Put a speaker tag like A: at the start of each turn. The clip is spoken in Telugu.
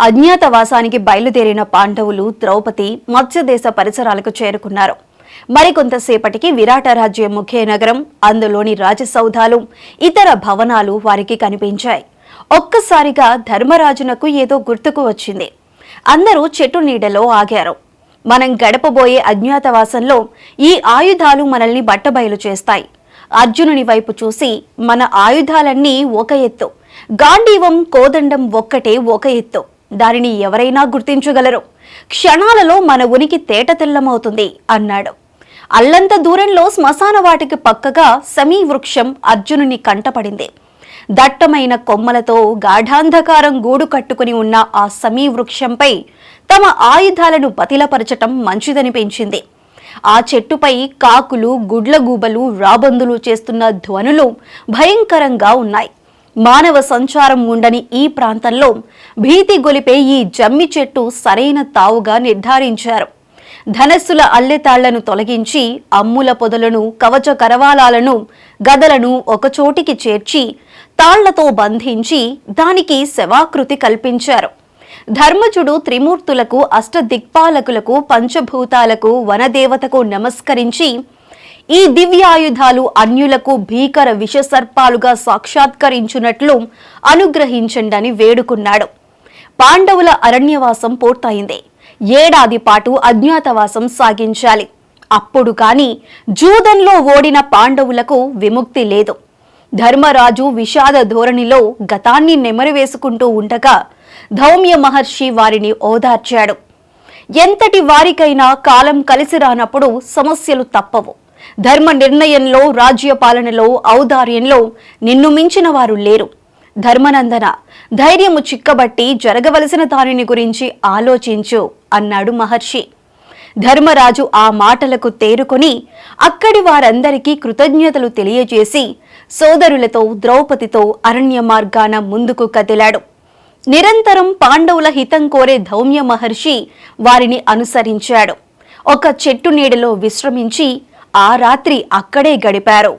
A: అజ్ఞాతవాసానికి బయలుదేరిన పాండవులు ద్రౌపది మత్స్యదేశ పరిసరాలకు చేరుకున్నారు. మరికొంతసేపటికి విరాట రాజ్యం ముఖ్య నగరం, అందులోని రాజసౌధాలు, ఇతర భవనాలు వారికి కనిపించాయి. ఒక్కసారిగా ధర్మరాజునకు ఏదో గుర్తుకు వచ్చింది. అందరూ చెట్టు నీడలో ఆగారు. మనం గడపబోయే అజ్ఞాతవాసంలో ఈ ఆయుధాలు మనల్ని బట్టబయలు చేస్తాయి. అర్జునుని వైపు చూసి, మన ఆయుధాలన్నీ ఒక ఎత్తు, గాంధీవం కోదండం ఒక్కటే ఒక ఎత్తు, దానిని ఎవరైనా గుర్తించగలరు. క్షణాలలో మన ఉనికి తేటతెల్లమవుతుంది అన్నాడు. అల్లంత దూరంలో శ్మశాన వాటికి పక్కగా సమీ వృక్షం అర్జునుని కంటపడింది. దట్టమైన కొమ్మలతో గాఢాంధకారం గూడు కట్టుకుని ఉన్న ఆ సమీ వృక్షంపై తమ ఆయుధాలను బతిలపరచటం మంచిదనిపించింది. ఆ చెట్టుపై కాకులు, గుడ్లగూబలు, రాబందులు చేస్తున్న ధ్వనులు భయంకరంగా ఉన్నాయి. మానవ సంచారం ఉండని ఈ ప్రాంతంలో భీతి గొలిపే ఈ జమ్మి చెట్టు సరైన తావుగా నిర్ధారించారు. ధనస్సుల అల్లెతాళ్లను తొలగించి, అమ్ముల పొదలను, కవచ కరవాలాలను, గదలను ఒకచోటికి చేర్చి, తాళ్లతో బంధించి దానికి శవాకృతి కల్పించారు. ధర్మజుడు త్రిమూర్తులకు, అష్టదిక్పాలకులకు, పంచభూతాలకు, వనదేవతకు నమస్కరించి ఈ దివ్యాయుధాలు అన్యులకు భీకర విషసర్పాలుగా సాక్షాత్కరించున్నట్లు అనుగ్రహించండని వేడుకున్నాడు. పాండవుల అరణ్యవాసం పూర్తయింది. ఏడాది పాటు అజ్ఞాతవాసం సాగించాలి. అప్పుడు కాని జూదంలో ఓడిన పాండవులకు విముక్తి లేదు. ధర్మరాజు విషాద ధోరణిలో గతాన్ని నెమరువేసుకుంటూ ఉండగా ధౌమ్య మహర్షి వారిని ఓదార్చాడు. ఎంతటి వారికైనా కాలం కలిసి రానప్పుడు సమస్యలు తప్పవు. ధర్మ నిర్ణయంలో, రాజ్యపాలనలో, ఔదార్యంలో నిన్ను మించిన వారు లేరు. ధర్మనందన, ధైర్యము చిక్కబట్టి జరగవలసిన దానిని గురించి ఆలోచించు అన్నాడు మహర్షి. ధర్మరాజు ఆ మాటలకు తేరుకొని అక్కడి వారందరికీ కృతజ్ఞతలు తెలియజేసి సోదరులతో, ద్రౌపదితో అరణ్య మార్గాన ముందుకు కదిలాడు. నిరంతరం పాండవుల హితం కోరే ధౌమ్య మహర్షి వారిని అనుసరించాడు. ఒక చెట్టు నీడలో విశ్రమించి ఆ రాత్రి అక్కడే గడిపారు.